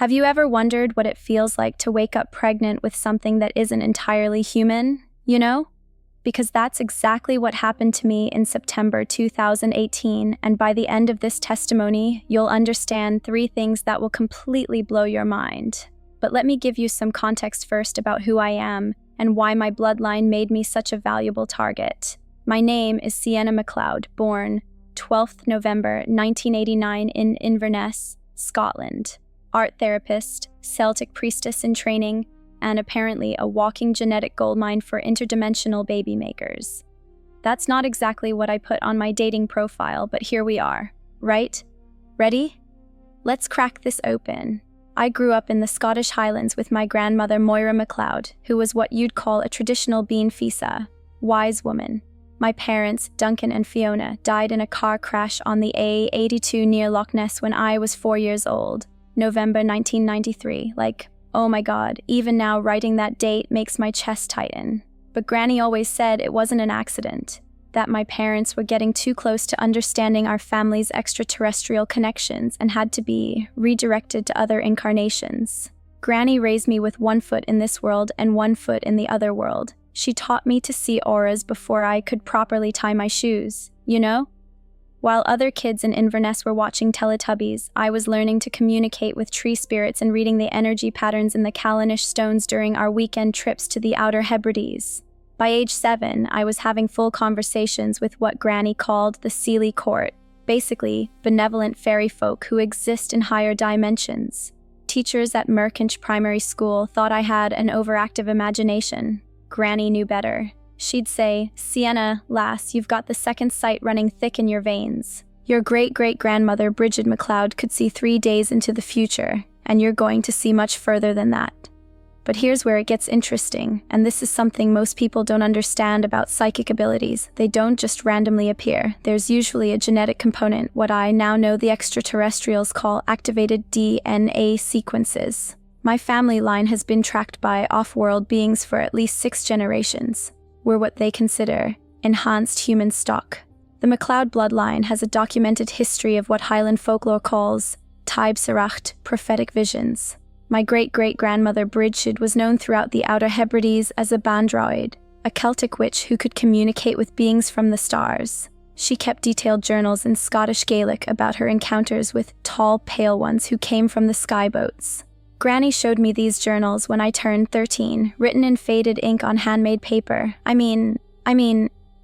Have you ever wondered what it feels like to wake up pregnant with something that isn't entirely human, you know? Because that's exactly what happened to me in September 2018, and by the end of this testimony, you'll understand 3 things that will completely blow your mind. But let me give you some context first about who I am and why my bloodline made me such a valuable target. My name is Sienna MacLeod, born 12th November 1989 in Inverness, Scotland. Art therapist, Celtic priestess in training, and apparently a walking genetic goldmine for interdimensional baby makers. That's not exactly what I put on my dating profile, but here we are, right? Ready? Let's crack this open. I grew up in the Scottish Highlands with my grandmother Moira MacLeod, who was what you'd call a traditional Bean Fisa, wise woman. My parents, Duncan and Fiona, died in a car crash on the A82 near Loch Ness when I was 4 years old, November 1993. Oh my God, even now writing that date makes my chest tighten. But Granny always said it wasn't an accident, that my parents were getting too close to understanding our family's extraterrestrial connections and had to be redirected to other incarnations. Granny raised me with 1 foot in this world and 1 foot in the other world. She taught me to see auras before I could properly tie my shoes, you know? While other kids in Inverness were watching Teletubbies, I was learning to communicate with tree spirits and reading the energy patterns in the Callanish stones during our weekend trips to the Outer Hebrides. By age 7, I was having full conversations with what Granny called the Seelie Court, basically benevolent fairy folk who exist in higher dimensions. Teachers at Merkinch Primary School thought I had an overactive imagination. Granny knew better. She'd say, "Sienna, lass, you've got the second sight running thick in your veins. Your great-great-grandmother Bridget MacLeod could see 3 days into the future, and you're going to see much further than that." But here's where it gets interesting, and this is something most people don't understand about psychic abilities. They don't just randomly appear. There's usually a genetic component, what I now know the extraterrestrials call activated DNA sequences. My family line has been tracked by off-world beings for at least 6 generations. We're what they consider enhanced human stock. The MacLeod bloodline has a documented history of what Highland folklore calls Taib Saracht, prophetic visions. My great-great-grandmother Bridget was known throughout the Outer Hebrides as a bandroid, a Celtic witch who could communicate with beings from the stars. She kept detailed journals in Scottish Gaelic about her encounters with tall, pale ones who came from the skyboats. Granny showed me these journals when I turned 13, written in faded ink on handmade paper. I mean,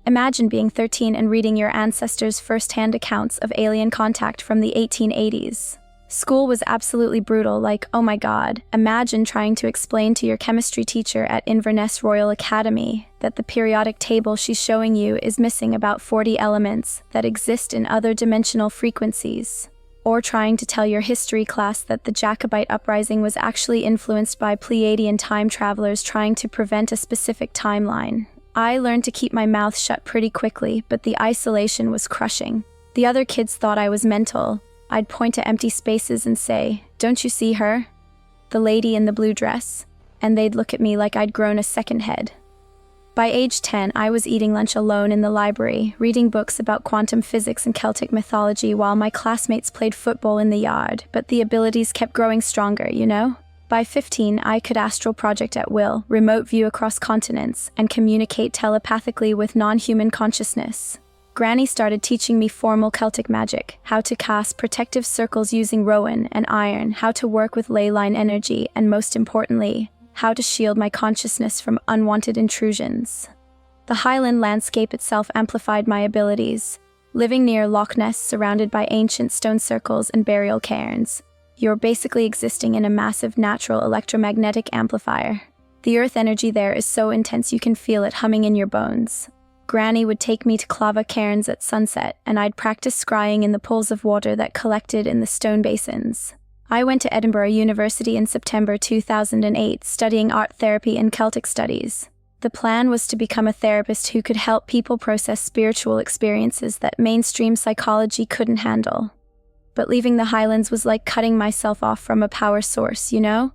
imagine being 13 and reading your ancestors' first-hand accounts of alien contact from the 1880s. School was absolutely brutal, oh my God, imagine trying to explain to your chemistry teacher at Inverness Royal Academy that the periodic table she's showing you is missing about 40 elements that exist in other dimensional frequencies. Or trying to tell your history class that the Jacobite uprising was actually influenced by Pleiadian time travelers trying to prevent a specific timeline. I learned to keep my mouth shut pretty quickly, but the isolation was crushing. The other kids thought I was mental. I'd point to empty spaces and say, "Don't you see her? The lady in the blue dress?" And they'd look at me like I'd grown a second head. By age 10, I was eating lunch alone in the library, reading books about quantum physics and Celtic mythology while my classmates played football in the yard, but the abilities kept growing stronger, you know? By 15, I could astral project at will, remote view across continents, and communicate telepathically with non-human consciousness. Granny started teaching me formal Celtic magic, how to cast protective circles using rowan and iron, how to work with ley line energy, and most importantly, how to shield my consciousness from unwanted intrusions. The Highland landscape itself amplified my abilities. Living near Loch Ness, surrounded by ancient stone circles and burial cairns, you're basically existing in a massive natural electromagnetic amplifier. The earth energy there is so intense you can feel it humming in your bones. Granny would take me to Clava cairns at sunset, and I'd practice scrying in the pools of water that collected in the stone basins. I went to Edinburgh University in September 2008, studying art therapy and Celtic studies. The plan was to become a therapist who could help people process spiritual experiences that mainstream psychology couldn't handle. But leaving the Highlands was like cutting myself off from a power source, you know?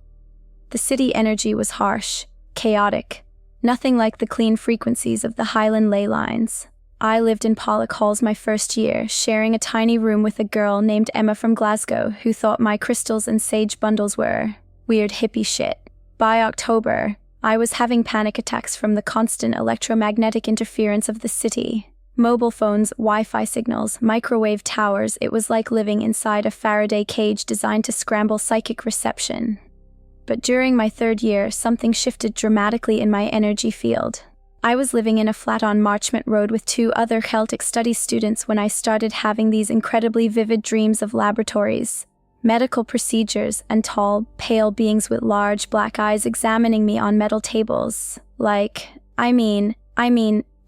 The city energy was harsh, chaotic, nothing like the clean frequencies of the Highland ley lines. I lived in Pollock Halls my first year, sharing a tiny room with a girl named Emma from Glasgow who thought my crystals and sage bundles were weird hippie shit. By October, I was having panic attacks from the constant electromagnetic interference of the city. Mobile phones, Wi-Fi signals, microwave towers, it was like living inside a Faraday cage designed to scramble psychic reception. But during my third year, something shifted dramatically in my energy field. I was living in a flat on Marchmont Road with 2 other Celtic studies students when I started having these incredibly vivid dreams of laboratories, medical procedures, and tall, pale beings with large black eyes examining me on metal tables. I mean,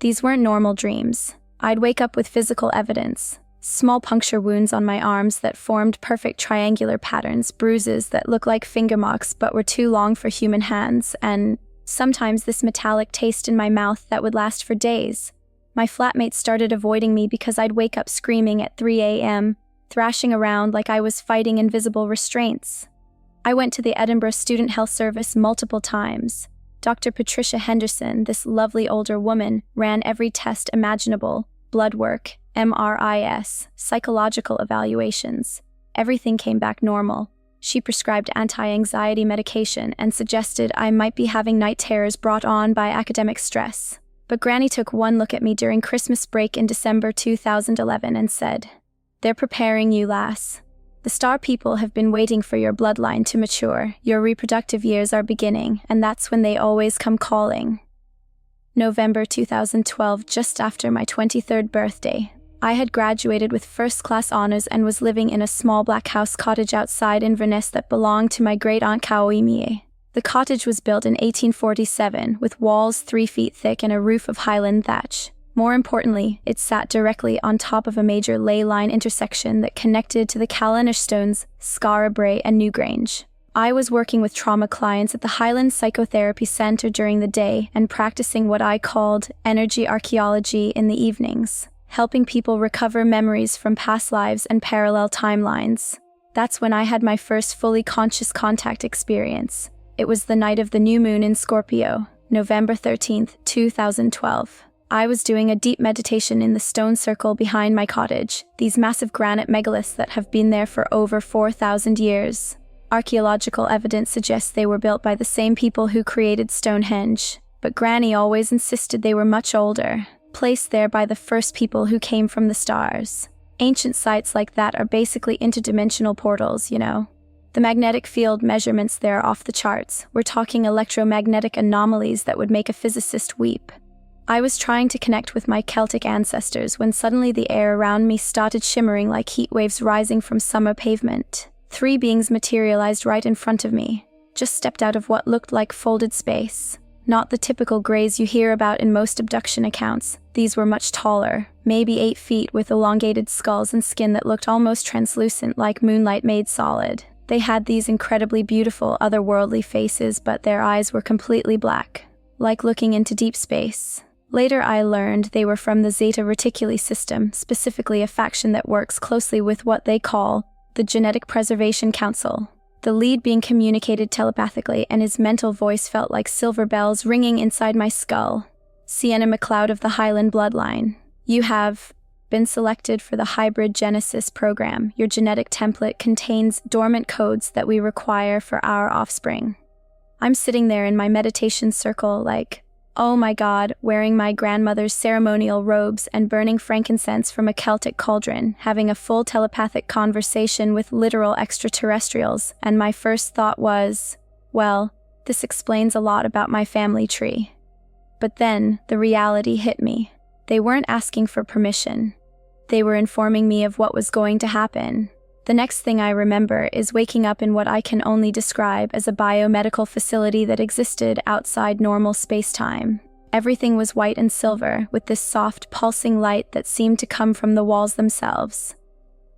these weren't normal dreams. I'd wake up with physical evidence. Small puncture wounds on my arms that formed perfect triangular patterns, bruises that looked like finger marks but were too long for human hands, and sometimes this metallic taste in my mouth that would last for days. My flatmates started avoiding me because I'd wake up screaming at 3 a.m., thrashing around like I was fighting invisible restraints. I went to the Edinburgh Student Health Service multiple times. Dr. Patricia Henderson, this lovely older woman, ran every test imaginable: blood work, MRIs, psychological evaluations. Everything came back normal. She prescribed anti-anxiety medication and suggested I might be having night terrors brought on by academic stress. But Granny took one look at me during Christmas break in December 2011 and said, "They're preparing you, lass. The star people have been waiting for your bloodline to mature. Your reproductive years are beginning, and that's when they always come calling." November 2012, just after my 23rd birthday. I had graduated with first-class honors and was living in a small black house cottage outside Inverness that belonged to my great-aunt Kaoimie. The cottage was built in 1847, with walls 3 feet thick and a roof of Highland thatch. More importantly, it sat directly on top of a major ley line intersection that connected to the Callanish Stones, Scarabray, and Newgrange. I was working with trauma clients at the Highland Psychotherapy Centre during the day and practicing what I called energy archaeology in the evenings, helping people recover memories from past lives and parallel timelines. That's when I had my first fully conscious contact experience. It was the night of the new moon in Scorpio, November 13th, 2012. I was doing a deep meditation in the stone circle behind my cottage, these massive granite megaliths that have been there for over 4,000 years. Archaeological evidence suggests they were built by the same people who created Stonehenge, but Granny always insisted they were much older, placed there by the first people who came from the stars. Ancient sites like that are basically interdimensional portals, you know. The magnetic field measurements there are off the charts. We're talking electromagnetic anomalies that would make a physicist weep. I was trying to connect with my Celtic ancestors when suddenly the air around me started shimmering like heat waves rising from summer pavement. 3 beings materialized right in front of me, just stepped out of what looked like folded space. Not the typical grays you hear about in most abduction accounts. These were much taller, maybe 8 feet, with elongated skulls and skin that looked almost translucent, like moonlight made solid. They had these incredibly beautiful, otherworldly faces, but their eyes were completely black, like looking into deep space. Later I learned they were from the Zeta Reticuli system, specifically a faction that works closely with what they call the Genetic Preservation Council. The lead being communicated telepathically, and his mental voice felt like silver bells ringing inside my skull. Sienna MacLeod of the Highland bloodline. You have been selected for the Hybrid Genesis program. Your genetic template contains dormant codes that we require for our offspring. I'm sitting there in my meditation circle like, oh my God, wearing my grandmother's ceremonial robes and burning frankincense from a Celtic cauldron, having a full telepathic conversation with literal extraterrestrials, and my first thought was, well, this explains a lot about my family tree. But then, the reality hit me. They weren't asking for permission. They were informing me of what was going to happen. The next thing I remember is waking up in what I can only describe as a biomedical facility that existed outside normal space-time. Everything was white and silver, with this soft, pulsing light that seemed to come from the walls themselves.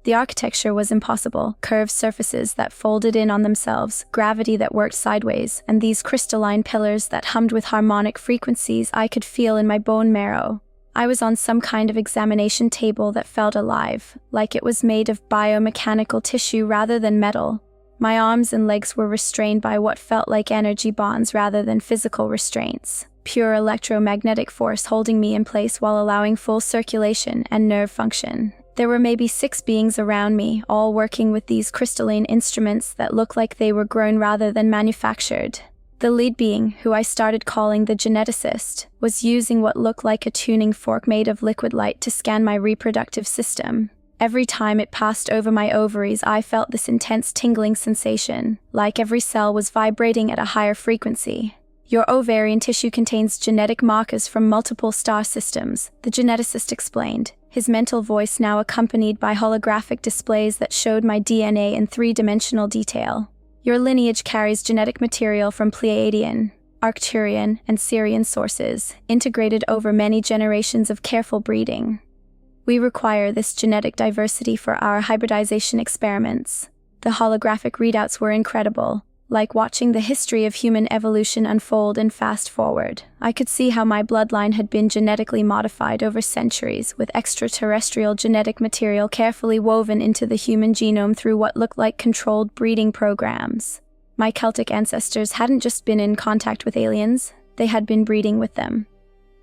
The architecture was impossible, curved surfaces that folded in on themselves, gravity that worked sideways, and these crystalline pillars that hummed with harmonic frequencies I could feel in my bone marrow. I was on some kind of examination table that felt alive, like it was made of biomechanical tissue rather than metal. My arms and legs were restrained by what felt like energy bonds rather than physical restraints. pure electromagnetic force holding me in place while allowing full circulation and nerve function. There were maybe 6 beings around me, all working with these crystalline instruments that looked like they were grown rather than manufactured. The lead being, who I started calling the geneticist, was using what looked like a tuning fork made of liquid light to scan my reproductive system. Every time it passed over my ovaries, I felt this intense tingling sensation, like every cell was vibrating at a higher frequency. Your ovarian tissue contains genetic markers from multiple star systems, the geneticist explained, his mental voice now accompanied by holographic displays that showed my DNA in 3-dimensional detail. Your lineage carries genetic material from Pleiadian, Arcturian, and Sirian sources, integrated over many generations of careful breeding. We require this genetic diversity for our hybridization experiments. The holographic readouts were incredible, like watching the history of human evolution unfold and fast forward. I could see how my bloodline had been genetically modified over centuries, with extraterrestrial genetic material carefully woven into the human genome through what looked like controlled breeding programs. My Celtic ancestors hadn't just been in contact with aliens, they had been breeding with them.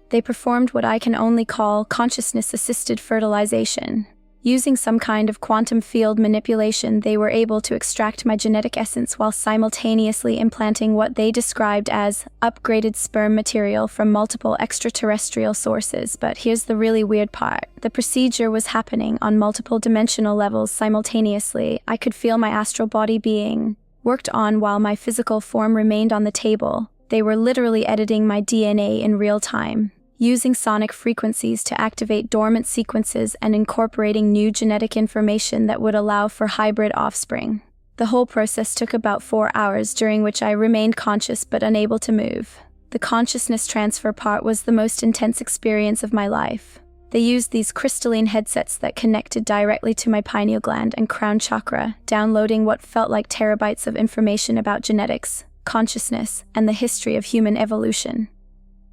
They performed what I can only call consciousness-assisted fertilization. Using some kind of quantum field manipulation, they were able to extract my genetic essence while simultaneously implanting what they described as upgraded sperm material from multiple extraterrestrial sources. But here's the really weird part. The procedure was happening on multiple dimensional levels simultaneously. I could feel my astral body being worked on while my physical form remained on the table. They were literally editing my DNA in real time, using sonic frequencies to activate dormant sequences and incorporating new genetic information that would allow for hybrid offspring. The whole process took about 4 hours, during which I remained conscious but unable to move. The consciousness transfer part was the most intense experience of my life. They used these crystalline headsets that connected directly to my pineal gland and crown chakra, downloading what felt like terabytes of information about genetics, consciousness, and the history of human evolution.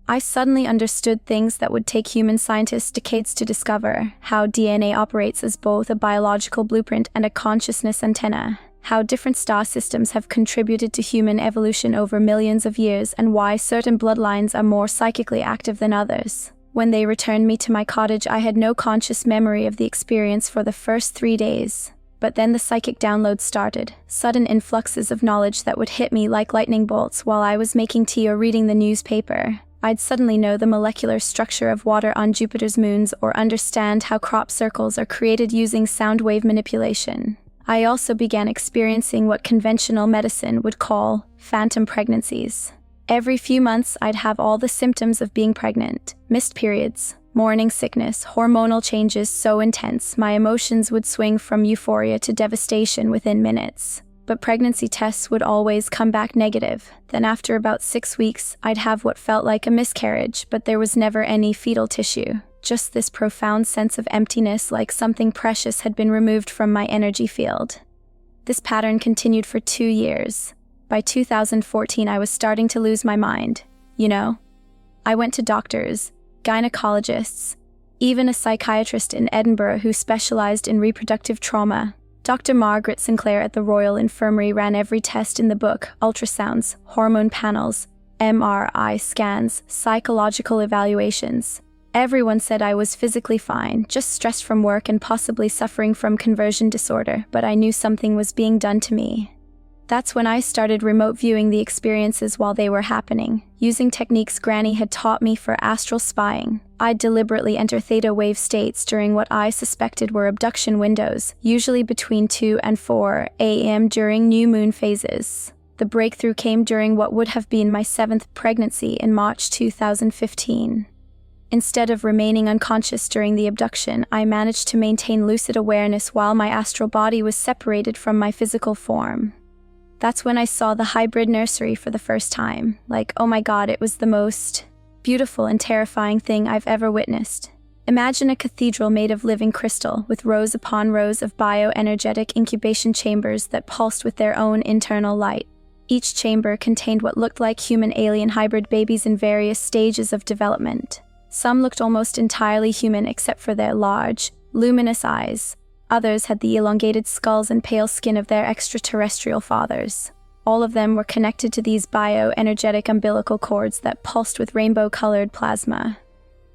I suddenly understood things that would take human scientists decades to discover: how DNA operates as both a biological blueprint and a consciousness antenna, how different star systems have contributed to human evolution over millions of years, and why certain bloodlines are more psychically active than others. When they returned me to my cottage, I had no conscious memory of the experience for the first 3 days. But then the psychic download started, sudden influxes of knowledge that would hit me like lightning bolts while I was making tea or reading the newspaper. I'd suddenly know the molecular structure of water on Jupiter's moons or understand how crop circles are created using sound wave manipulation. I also began experiencing what conventional medicine would call phantom pregnancies. Every few months, I'd have all the symptoms of being pregnant: missed periods, morning sickness, hormonal changes so intense my emotions would swing from euphoria to devastation within minutes. But pregnancy tests would always come back negative. Then after about 6 weeks, I'd have what felt like a miscarriage, but there was never any fetal tissue. Just this profound sense of emptiness, like something precious had been removed from my energy field. This pattern continued for 2 years. By 2014, I was starting to lose my mind. I went to doctors, gynecologists, even a psychiatrist in Edinburgh who specialized in reproductive trauma. Dr. Margaret Sinclair at the Royal Infirmary ran every test in the book: ultrasounds, hormone panels, MRI scans, psychological evaluations. Everyone said I was physically fine, just stressed from work and possibly suffering from conversion disorder, but I knew something was being done to me. That's when I started remote viewing the experiences while they were happening, using techniques Granny had taught me for astral spying. I'd deliberately enter theta wave states during what I suspected were abduction windows, usually between 2 and 4 a.m. during new moon phases. The breakthrough came during what would have been my 7th pregnancy in March 2015. Instead of remaining unconscious during the abduction, I managed to maintain lucid awareness while my astral body was separated from my physical form. That's when I saw the hybrid nursery for the first time. Oh my God, it was the most beautiful and terrifying thing I've ever witnessed. Imagine a cathedral made of living crystal, with rows upon rows of bioenergetic incubation chambers that pulsed with their own internal light. Each chamber contained what looked like human-alien hybrid babies in various stages of development. Some looked almost entirely human except for their large, luminous eyes. Others had the elongated skulls and pale skin of their extraterrestrial fathers. All of them were connected to these bioenergetic umbilical cords that pulsed with rainbow-colored plasma.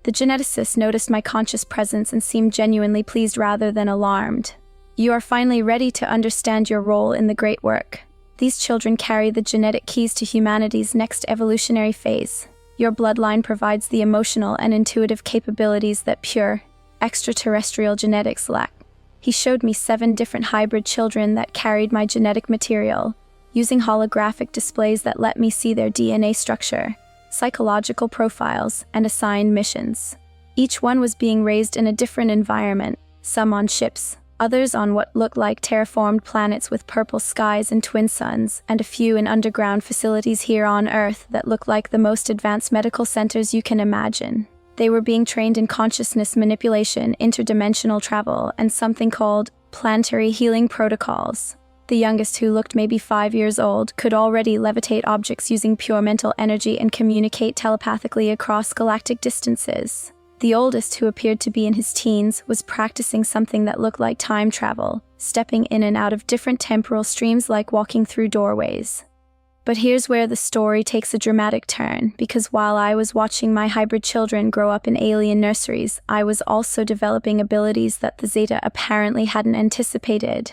The geneticist noticed my conscious presence and seemed genuinely pleased rather than alarmed. "You are finally ready to understand your role in the great work. These children carry the genetic keys to humanity's next evolutionary phase. Your bloodline provides the emotional and intuitive capabilities that pure, extraterrestrial genetics lack." He showed me 7 different hybrid children that carried my genetic material, using holographic displays that let me see their DNA structure, psychological profiles, and assigned missions. Each one was being raised in a different environment, some on ships, others on what looked like terraformed planets with purple skies and twin suns, and a few in underground facilities here on Earth that looked like the most advanced medical centers you can imagine. They were being trained in consciousness manipulation, interdimensional travel, and something called planetary healing protocols. The youngest, who looked maybe 5 years old, could already levitate objects using pure mental energy and communicate telepathically across galactic distances. The oldest, who appeared to be in his teens, was practicing something that looked like time travel, stepping in and out of different temporal streams like walking through doorways. But here's where the story takes a dramatic turn, because while I was watching my hybrid children grow up in alien nurseries, I was also developing abilities that the Zeta apparently hadn't anticipated.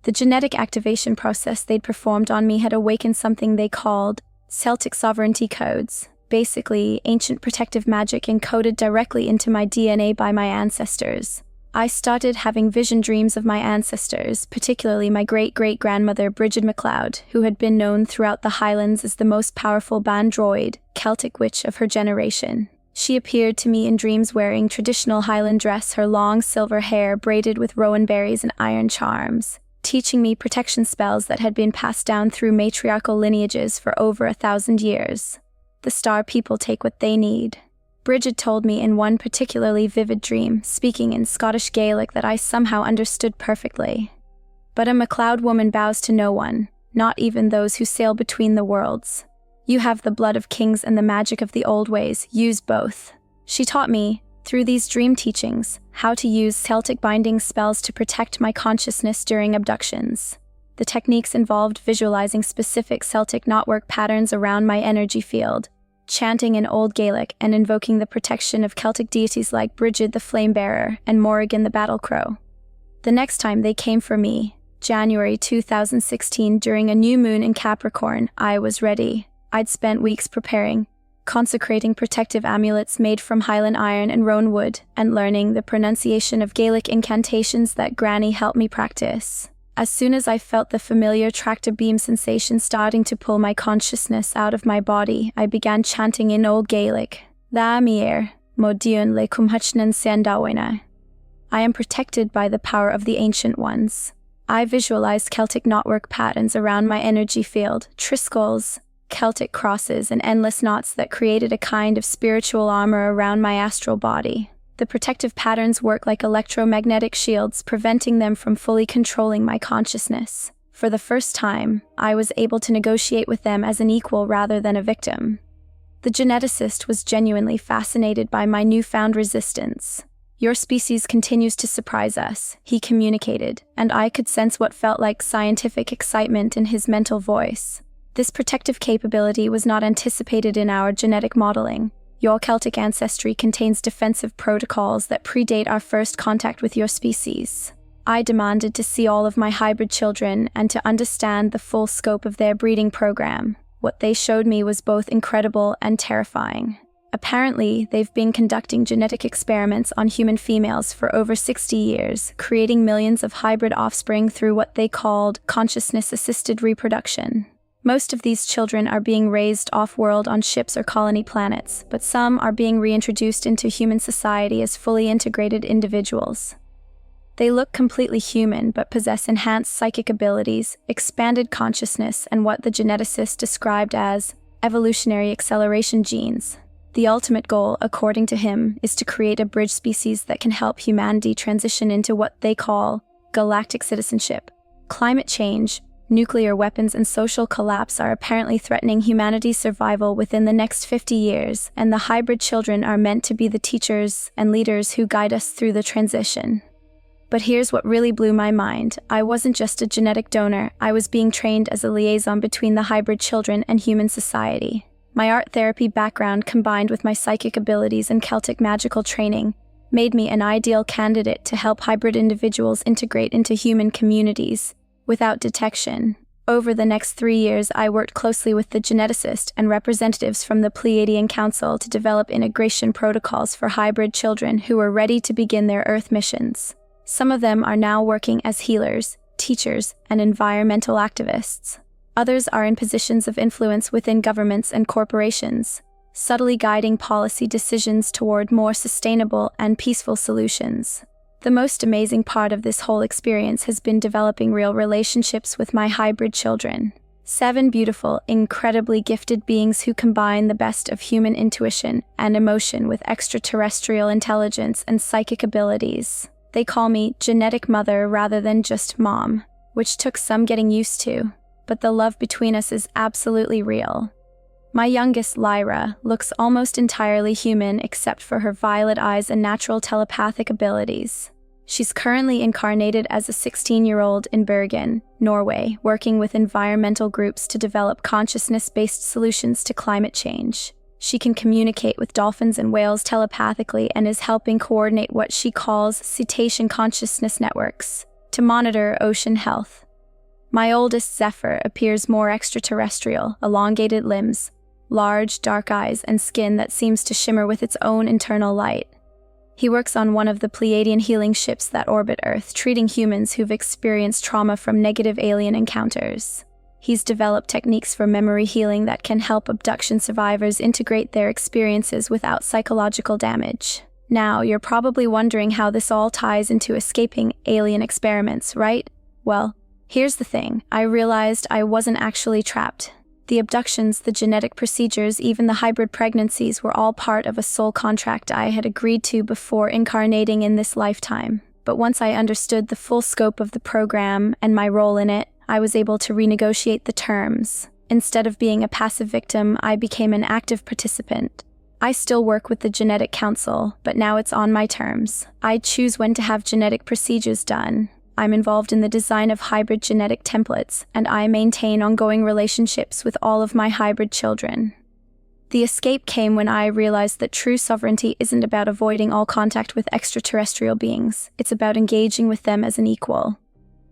The genetic activation process they'd performed on me had awakened something they called Celtic sovereignty codes, basically ancient protective magic encoded directly into my DNA by my ancestors. I started having vision dreams of my ancestors, particularly my great-great-grandmother Bridget MacLeod, who had been known throughout the Highlands as the most powerful bandroid, Celtic witch of her generation. She appeared to me in dreams wearing traditional Highland dress, her long silver hair braided with rowan berries and iron charms, teaching me protection spells that had been passed down through matriarchal lineages for over 1,000 years. The star people take what they need. Bridget told me in one particularly vivid dream, speaking in Scottish Gaelic that I somehow understood perfectly. "But a MacLeod woman bows to no one, not even those who sail between the worlds. You have the blood of kings and the magic of the old ways. Use both." She taught me, through these dream teachings, how to use Celtic binding spells to protect my consciousness during abductions. The techniques involved visualizing specific Celtic knotwork patterns around my energy field, chanting in Old Gaelic, and invoking the protection of Celtic deities like Bridget the Flamebearer and Morrigan the Battlecrow. The next time they came for me, January 2016, during a new moon in Capricorn, I was ready. I'd spent weeks preparing, consecrating protective amulets made from Highland iron and roan wood, and learning the pronunciation of Gaelic incantations that Granny helped me practice. As soon as I felt the familiar tractor beam sensation starting to pull my consciousness out of my body, I began chanting in Old Gaelic, "Tha mier, mo diun le kumhachnan sandawina." I am protected by the power of the Ancient Ones. I visualized Celtic knotwork patterns around my energy field, triskells, Celtic crosses, and endless knots that created a kind of spiritual armor around my astral body. The protective patterns work like electromagnetic shields, preventing them from fully controlling my consciousness. For the first time, I was able to negotiate with them as an equal rather than a victim. The geneticist was genuinely fascinated by my newfound resistance. "Your species continues to surprise us," he communicated, and I could sense what felt like scientific excitement in his mental voice. This protective capability was not anticipated in our genetic modeling. Your Celtic ancestry contains defensive protocols that predate our first contact with your species. I demanded to see all of my hybrid children and to understand the full scope of their breeding program. What they showed me was both incredible and terrifying. Apparently, they've been conducting genetic experiments on human females for over 60 years, creating millions of hybrid offspring through what they called consciousness-assisted reproduction. Most of these children are being raised off-world on ships or colony planets, but some are being reintroduced into human society as fully integrated individuals. They look completely human but possess enhanced psychic abilities, expanded consciousness, and what the geneticist described as evolutionary acceleration genes. The ultimate goal, according to him, is to create a bridge species that can help humanity transition into what they call galactic citizenship. Climate change, nuclear weapons, and social collapse are apparently threatening humanity's survival within the next 50 years, and the hybrid children are meant to be the teachers and leaders who guide us through the transition. But here's what really blew my mind. I wasn't just a genetic donor, I was being trained as a liaison between the hybrid children and human society. My art therapy background combined with my psychic abilities and Celtic magical training made me an ideal candidate to help hybrid individuals integrate into human communities without detection. Over the next 3 years, I worked closely with the geneticist and representatives from the Pleiadian Council to develop integration protocols for hybrid children who were ready to begin their Earth missions. Some of them are now working as healers, teachers, and environmental activists. Others are in positions of influence within governments and corporations, subtly guiding policy decisions toward more sustainable and peaceful solutions. The most amazing part of this whole experience has been developing real relationships with my hybrid children. 7 beautiful, incredibly gifted beings who combine the best of human intuition and emotion with extraterrestrial intelligence and psychic abilities. They call me genetic mother rather than just mom, which took some getting used to, but the love between us is absolutely real. My youngest, Lyra, looks almost entirely human except for her violet eyes and natural telepathic abilities. She's currently incarnated as a 16-year-old in Bergen, Norway, working with environmental groups to develop consciousness-based solutions to climate change. She can communicate with dolphins and whales telepathically and is helping coordinate what she calls cetacean consciousness networks to monitor ocean health. My oldest, Zephyr, appears more extraterrestrial, elongated limbs, large, dark eyes, and skin that seems to shimmer with its own internal light. He works on one of the Pleiadian healing ships that orbit Earth, treating humans who've experienced trauma from negative alien encounters. He's developed techniques for memory healing that can help abduction survivors integrate their experiences without psychological damage. Now, you're probably wondering how this all ties into escaping alien experiments, right? Well, here's the thing. I realized I wasn't actually trapped. The abductions, the genetic procedures, even the hybrid pregnancies were all part of a soul contract I had agreed to before incarnating in this lifetime. But once I understood the full scope of the program and my role in it, I was able to renegotiate the terms. Instead of being a passive victim, I became an active participant. I still work with the Genetic Council, but now it's on my terms. I choose when to have genetic procedures done. I'm involved in the design of hybrid genetic templates, and I maintain ongoing relationships with all of my hybrid children. The escape came when I realized that true sovereignty isn't about avoiding all contact with extraterrestrial beings. It's about engaging with them as an equal.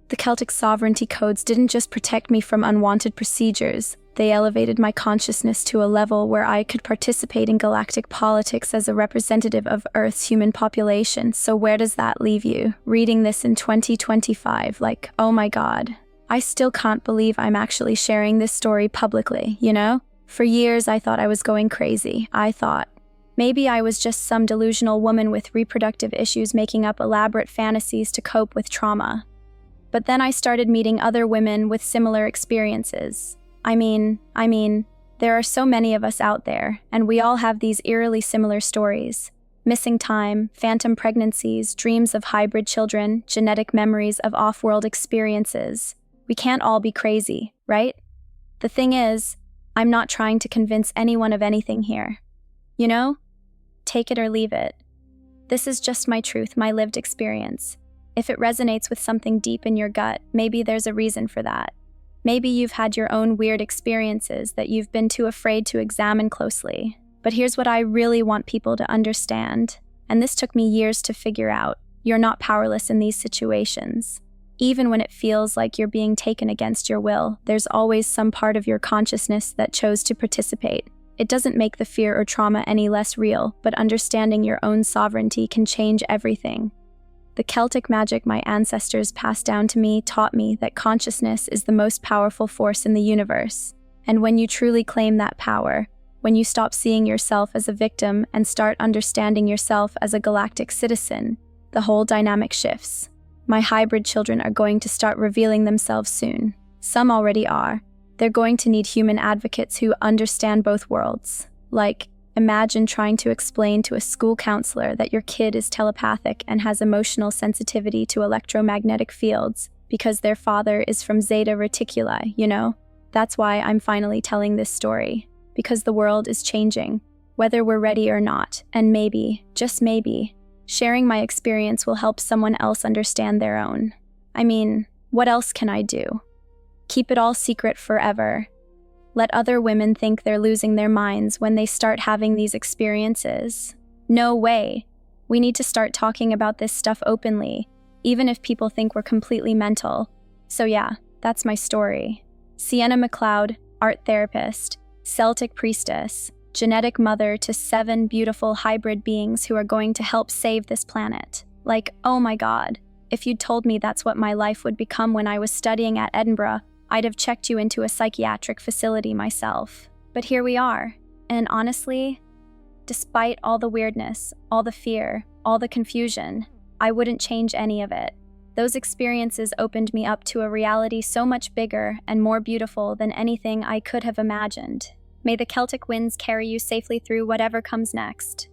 The Celtic sovereignty codes didn't just protect me from unwanted procedures, they elevated my consciousness to a level where I could participate in galactic politics as a representative of Earth's human population. So where does that leave you? Reading this in 2025, like, oh my god. I still can't believe I'm actually sharing this story publicly, you know? For years I thought I was going crazy. I thought maybe I was just some delusional woman with reproductive issues making up elaborate fantasies to cope with trauma. But then I started meeting other women with similar experiences. I mean, there are so many of us out there, and we all have these eerily similar stories. Missing time, phantom pregnancies, dreams of hybrid children, genetic memories of off-world experiences. We can't all be crazy, right? The thing is, I'm not trying to convince anyone of anything here. You know? Take it or leave it. This is just my truth, my lived experience. If it resonates with something deep in your gut, maybe there's a reason for that. Maybe you've had your own weird experiences that you've been too afraid to examine closely. But here's what I really want people to understand, and this took me years to figure out. You're not powerless in these situations. Even when it feels like you're being taken against your will, there's always some part of your consciousness that chose to participate. It doesn't make the fear or trauma any less real, but understanding your own sovereignty can change everything. The Celtic magic my ancestors passed down to me taught me that consciousness is the most powerful force in the universe. And when you truly claim that power, when you stop seeing yourself as a victim and start understanding yourself as a galactic citizen, the whole dynamic shifts. My hybrid children are going to start revealing themselves soon. Some already are. They're going to need human advocates who understand both worlds. Like, imagine trying to explain to a school counselor that your kid is telepathic and has emotional sensitivity to electromagnetic fields because their father is from Zeta Reticuli, you know? That's why I'm finally telling this story. Because the world is changing, whether we're ready or not, and maybe, just maybe, Sharing my experience will help someone else understand their own. I mean, what else can I do? Keep it all secret forever. Let other women think they're losing their minds when they start having these experiences. No way. We need to start talking about this stuff openly, even if people think we're completely mental. So yeah, that's my story. Sienna McLeod, art therapist, Celtic priestess, genetic mother to 7 beautiful hybrid beings who are going to help save this planet. Like, oh my God, if you'd told me that's what my life would become when I was studying at Edinburgh, I'd have checked you into a psychiatric facility myself. But here we are, and honestly, despite all the weirdness, all the fear, all the confusion, I wouldn't change any of it. Those experiences opened me up to a reality so much bigger and more beautiful than anything I could have imagined. May the Celtic winds carry you safely through whatever comes next.